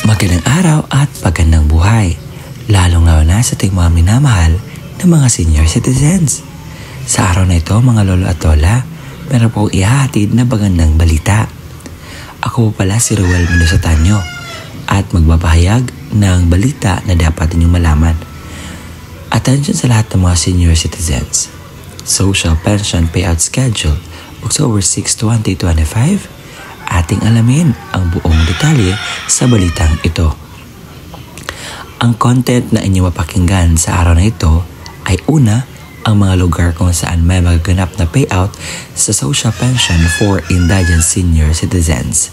Magandang araw at magandang buhay, lalong-lalo na sa ating mga minamahal na mga senior citizens. Sa araw na ito mga lolo at lola, meron po ihahatid na magandang balita. Ako po pala si Ruel Mendoza Tanyo at magbabahayag ng balita na dapat ninyong malaman. Attention sa lahat ng mga senior citizens. Social Pension Payout Schedule, October 6, 2025. Ating alamin ang buong detalye sa balitang ito. Ang content na inyong mapakinggan sa araw na ito ay una, ang mga lugar kung saan may magaganap na payout sa social pension for indigent senior citizens.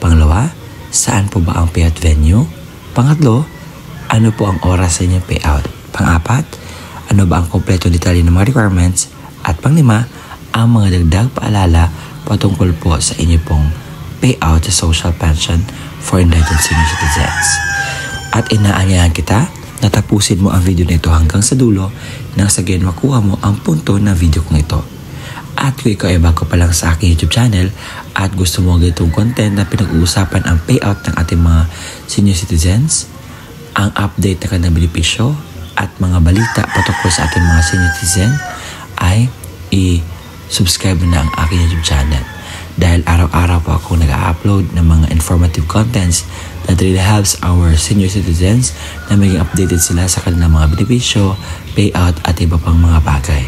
Pangalawa, saan po ba ang payout venue? Pangatlo, ano po ang oras sa inyong payout? Pang-apat, ano ba ang kompletong detalye ng mga requirements? At panglima, ang mga dagdag paalala patungkol po sa inyong pong payout sa social pension for indigent senior citizens. At inaanyayahan kita na tapusin mo ang video na ito hanggang sa dulo nang sa gayon makuha mo ang punto ng video kong ito. At kung ikaw ay bago pa lang sa aking YouTube channel at gusto mo ganitong content na pinag-uusapan ang payout ng ating mga senior citizens, ang update na kanilang benepisyo at mga balita patungkol sa ating mga senior citizen, ay i-subscribe na ang aking YouTube channel. Dahil araw-araw po ako nag-upload ng mga informative contents that really helps our senior citizens na maging updated sila sa kanilang mga benepisyo, payout at iba pang mga bagay.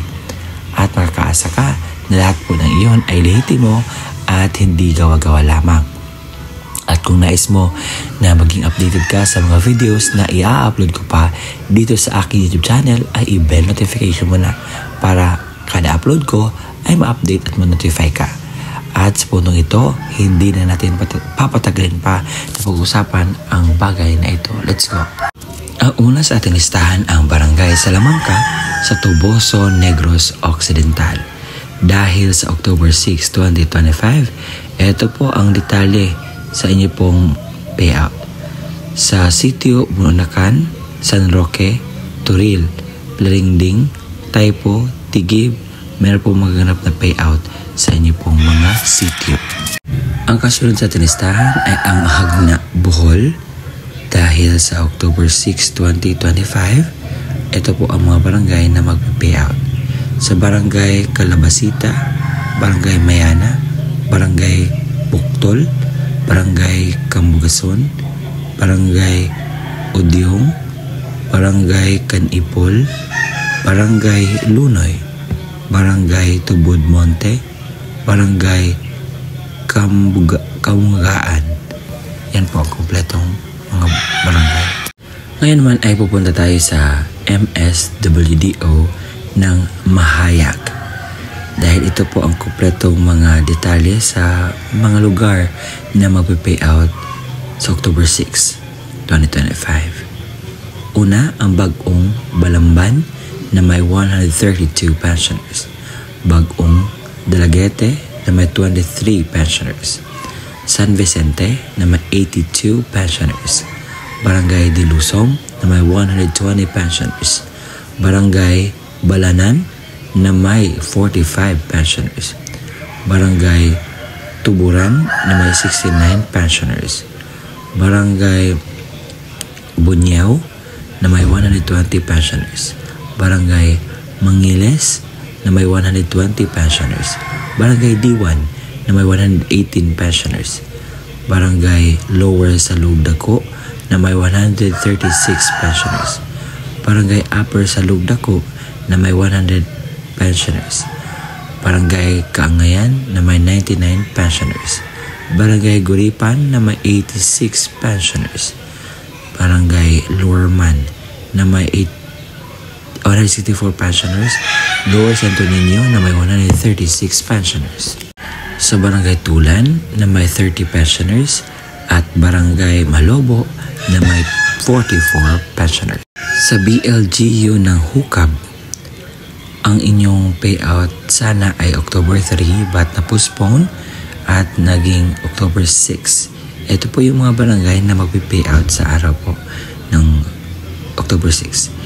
At makakaasa ka na lahat po ng iyon ay lehitimo at hindi gawa-gawa lamang. At kung nais mo na maging updated ka sa mga videos na i-upload ko pa dito sa aking YouTube channel, ay i-bell notification mo na para kada upload ko ay ma-update at ma-notify ka. At sa punong ito, hindi na natin papatagalin pa na pag-usapan ang bagay na ito. Let's go! Ang una sa ating listahan ang Barangay Salamanca sa Toboso, Negros Occidental. Dahil sa October 6, 2025, ito po ang detalye sa inyo pong payout. Sa Sitio Bununacan, San Roque, Turil, Plaringding, Taipo, Tigib, meron po magaganap na payout sa inyo pong mga sitio. Ang kasunod sa tinistahan ay ang Hagna, Bohol. Dahil sa October 6, 2025, ito po ang mga barangay na mag-payout. Sa Barangay Calabasita, Barangay Mayana, Barangay Buktol, Barangay Cambugason, Barangay Udyong, Barangay Canipol, Barangay Lunoy, Barangay Tubod Monte, Barangay Kamungaan. Yan po ang kompletong mga barangay. Ngayon naman ay pupunta tayo sa MSWDO ng Mahayag. Dahil ito po ang kompletong mga detalye sa mga lugar na magpe-payout sa October 6, 2025. Una, ang Bagong Balamban na may 132 pensioners. Bagong Dalagete na may 23 pensioners. San Vicente na may 82 pensioners. Barangay Dilusong na may 120 pensioners. Barangay Balanan na may 45 pensioners. Barangay Tuburan na may 69 pensioners. Barangay Bunyaw na may 120 pensioners. Barangay Mangiles na may 120 pensioners. Barangay Diwan na may 118 pensioners. Barangay Lower Salugdako na may 136 pensioners. Barangay Upper Salugdako na may 100 pensioners. Barangay Kaangayan na may 99 pensioners. Barangay Guripan na may 86 pensioners. Barangay Lurman na may 164 pensioners. Lower Santo Niño na may 136 pensioners. Sa Barangay Tulan na may 30 pensioners at Barangay Malobo na may 44 pensioners. Sa BLGU ng Hukab, ang inyong payout sana ay October 3 but na-postpone at naging October 6. Ito po yung mga barangay na magpi-payout sa araw po ng October 6.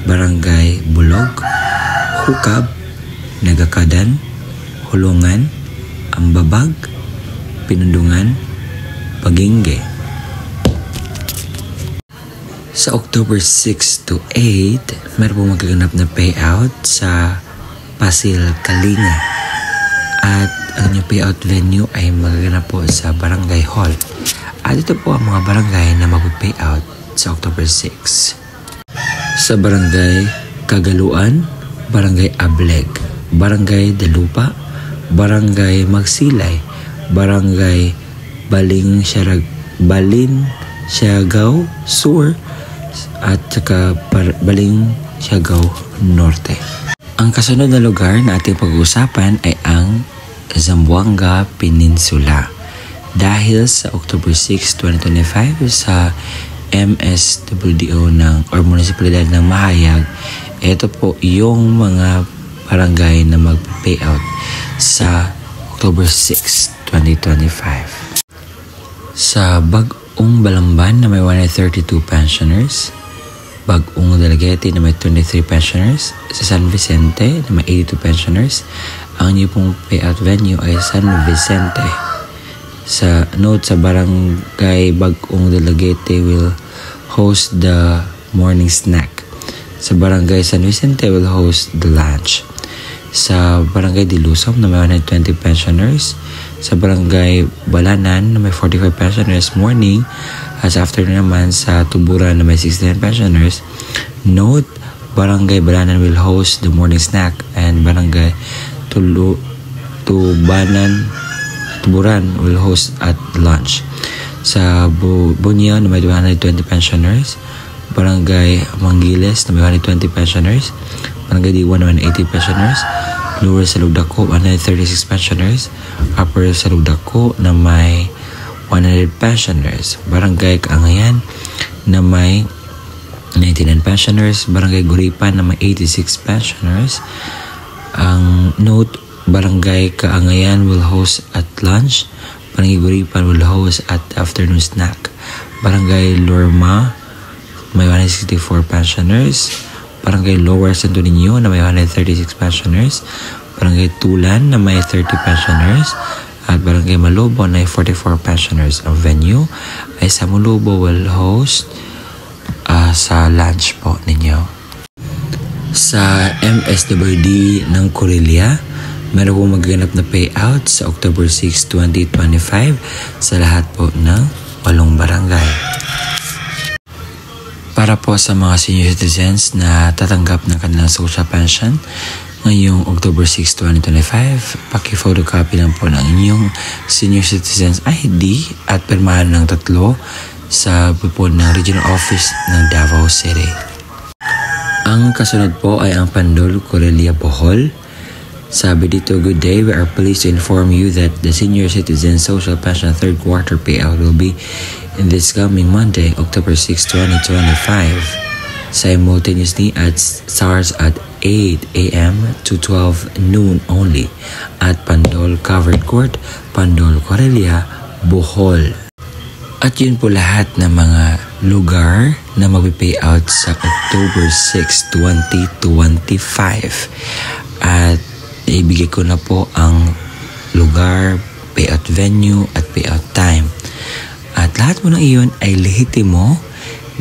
Barangay Bulog, Hukab, Nagakadan, Hulungan, Ambabag, Pinundungan, Pagingge. Sa October 6 to 8, meron pong magaganap na payout sa Pasil, Kalinga. At ang inyong payout venue ay magaganap po sa Barangay Hall. At ito po ang mga barangay na mag-payout sa October 6. Sa Barangay Kagaluan, Barangay Ableg, Barangay Dalupa, Barangay Magsilay, Barangay Balin Siagaw Sur, at saka Baling Siagaw Norte. Ang kasunod na lugar na ating pag-uusapan ay ang Zamboanga Peninsula. Dahil sa October 6, 2025 sa MSWDO or Munisipalidad ng Mahayag, ito po yung mga barangay na mag-payout sa October 6, 2025. Sa Bagong Balamban na may 132 pensioners, Bagong Dalagete na may 23 pensioners, sa San Vicente na may 82 pensioners. Ang niyo pong payout venue ay San Vicente. Sa note, sa Barangay Bagong Dalagete will host the morning snack. Sa Barangay San Vicente will host the lunch. Sa Barangay Dilusom na may 120 pensioners, sa Barangay Balanan na may 45 pensioners morning, at sa afternoon naman sa Tuburan na may 69 pensioners. Note, Barangay Balanan will host the morning snack and Barangay Tuburan will host at lunch. Sa Bunyaw na may 120 pensioners, Barangay Mangiles na may 120 pensioners, Barangay Diwan na may 80 pensioners, Lower Salugdako 136 pensioners, Upper Salugdako na may 100 pensioners, Barangay Kaangayan na may 99 pensioners, Barangay Guripan na may 86 pensioners. Ang note, Barangay Kaangayan will host at lunch, Barangay Guripan will host at afternoon snack. Barangay Lorma may 164 pensioners, Barangay Lower Santo Niño na may 136 pensioners, Barangay Tulan na may 30 pensioners, at Barangay Malobo na may 44 pensioners. Ang venue ay sa Malobo will host sa lunch po ninyo. Sa MSWD ng Corelia, meron pong magaganap na payout sa October 6, 2025 sa lahat po ng 8 barangay. Para po sa mga senior citizens na tatanggap ng kanilang social pension ngayong October 6, 2025, paki-photocopy lang po ng inyong senior citizens ID at pirmahan ng 3 sa bupod ng Regional Office ng Davao City. Ang kasunod po ay ang Pandol, Corelia, Bohol. Sabi dito, good day, we are pleased to inform you that the senior citizen social pension third quarter payout will be in this coming Monday, October 6, 2025. Simultaneously starts at 8 a.m. to 12 noon only at Pandol Covered Court, Pandol, Corelia, Bohol. At yun po lahat ng mga lugar na mag-payout sa October 6, 2025. At ibigay ko na po ang lugar, payout venue at payout time. At lahat mo ng iyon ay lehitimo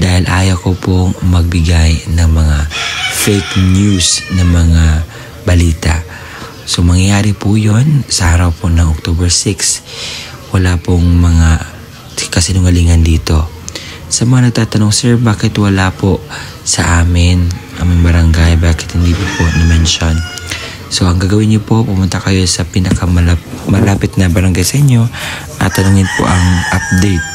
dahil ayaw ko pong magbigay ng mga fake news na mga balita. So mangyayari po yun sa araw po ng October 6. Wala pong mga kasinungalingan dito. Sa mga nagtatanong, sir, bakit wala po sa aming barangay? Bakit hindi po na-mention? So, ang gagawin niyo po, pumunta kayo sa pinakamalapit na barangay sa inyo at tanungin po ang update.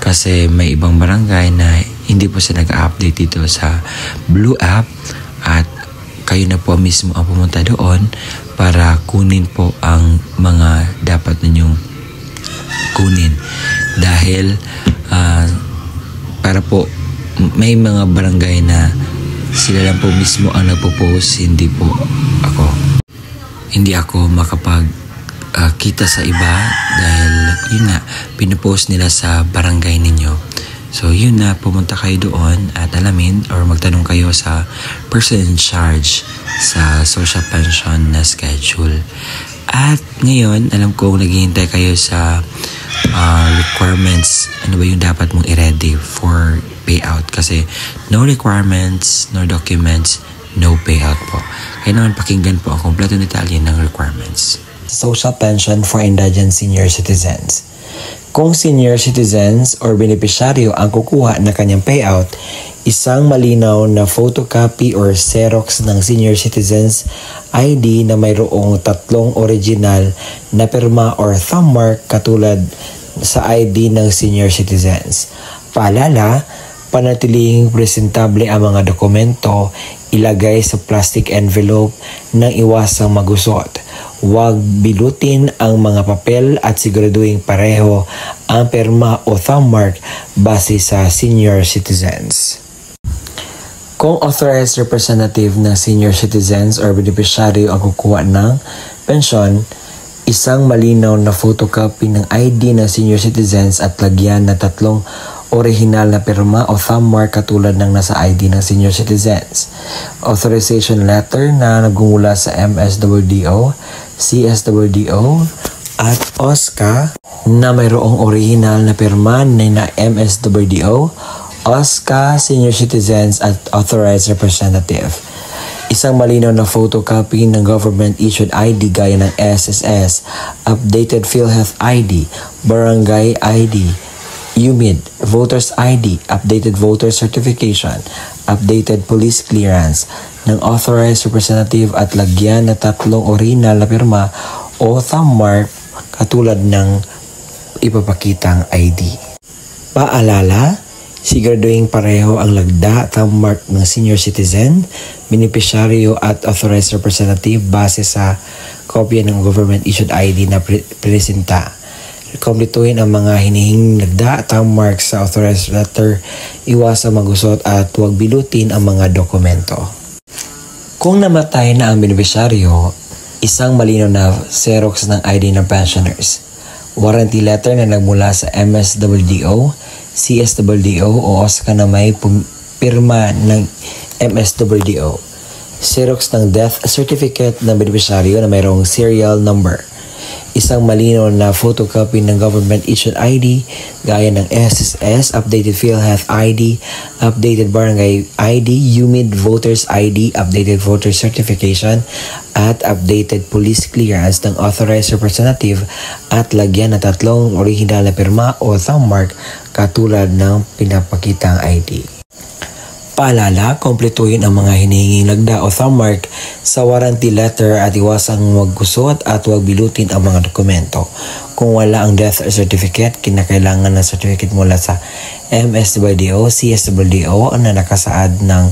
Kasi may ibang barangay na hindi po sila nag-update dito sa Blue App at kayo na po mismo ang pumunta doon para kunin po ang mga dapat ninyong kunin. Dahil para po may mga barangay na sila lang po mismo ang nagpo-post, hindi po ako. Hindi ako makapag-kita sa iba dahil yun nga, pinupost nila sa barangay ninyo. So yun na, pumunta kayo doon at alamin or magtanong kayo sa person in charge sa social pension na schedule. At ngayon, alam ko naghihintay kayo sa requirements. Ano ba yung dapat mong i-ready for payout kasi no requirements, no documents, no payout po. Kaya naman pakinggan po ang kompletong detalye ng requirements. Social pension for indigent senior citizens. Kung senior citizens or benepisyaryo ang kukuha ng kanyang payout, isang malinaw na photocopy or Xerox ng senior citizens ID na mayroong 3 original na pirma or thumb mark katulad sa ID ng senior citizens. Paalala, panatiling presentable ang mga dokumento, ilagay sa plastic envelope nang iwasang magusot. Huwag bilutin ang mga papel at siguraduhin pareho ang pirma o thumb mark base sa senior citizens. Kung authorized representative ng senior citizens or beneficiary ang kukuha ng pensyon, isang malinaw na photocopy ng ID ng senior citizens at lagyan na 3 original na pirma o thumb mark katulad ng nasa ID ng senior citizens. Authorization letter na nagmumula sa MSWDO, CSWDO at OSCA na mayroong original na pirma na MSWDO, OSCA, senior citizens at authorized representative. Isang malinaw na photocopy ng government-issued ID gaya ng SSS, updated PhilHealth ID, Barangay ID, UMID, Voters ID, updated voter certification, updated police clearance ng authorized representative at lagyan na 3 original na pirma o thumb mark katulad ng ipapakitang ID. Paalala, siguraduhin pareho ang lagda thumb mark ng senior citizen, benepisyaryo at authorized representative base sa kopya ng government-issued ID na presenta. Kompletuhin ang mga hinihinging lagda thumb mark sa authorized letter, iwasang magusot at huwag bilutin ang mga dokumento. Kung namatay na ang benepisyaryo, isang malinaw na Xerox ng ID ng pensioners. Warranty letter na nagmula sa MSWDO, CSWDO o OSCA na may pirma ng MSWDO. Xerox ng death certificate ng benepisyaryo na mayroong serial number. Isang malinaw na photocopy ng government-issued ID gaya ng SSS, updated PhilHealth ID, updated Barangay ID, UMID Voters ID, updated voter certification, at updated police clearance ng authorized representative at lagyan ng 3 original na pirma o thumb mark katulad ng pinapakitang ID. Paalala, kompletuhin ang mga hinihinging lagda o thumb mark sa warranty letter at iwasang maggusot at huwag bilutin ang mga dokumento. Kung wala ang death certificate, kinakailangan ng certificate mula sa MSWDO, CSWDO na nakasaad ng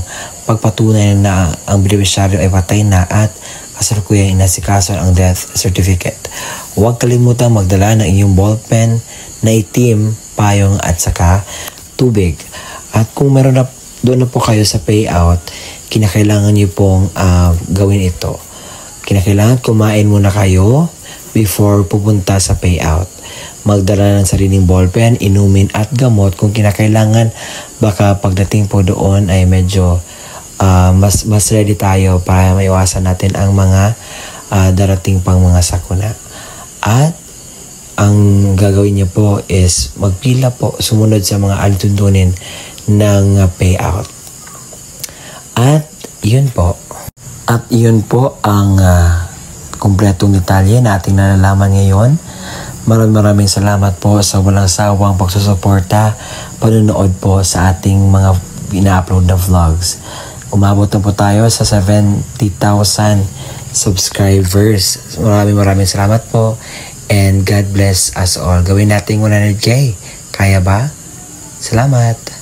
pagpatunay na ang benepisyaryo ay patay na at kasalukuyang inasikaso ang death certificate. Huwag kalimutang magdala ng inyong ballpen na itim, payong at saka tubig. At kung meron na doon na po kayo sa payout, kinakailangan nyo pong gawin ito. Kinakailangan kumain muna kayo before pupunta sa payout. Magdala ng sariling ballpen, inumin at gamot kung kinakailangan. Baka pagdating po doon ay medyo mas ready tayo para maiwasan natin ang mga darating pang mga sakuna. At ang gagawin niyo po is magpila po, sumunod sa mga alituntunin ng payout. At yun po. At yun po ang kumpletong detalye na ating nalalaman ngayon. Maraming salamat po sa walang sawang pagsusuporta, panunood po sa ating mga ina-upload na vlogs. Umabot na po tayo sa 70,000 subscribers. Maraming salamat po and God bless us all. Gawin natin 100K. Kaya ba? Salamat!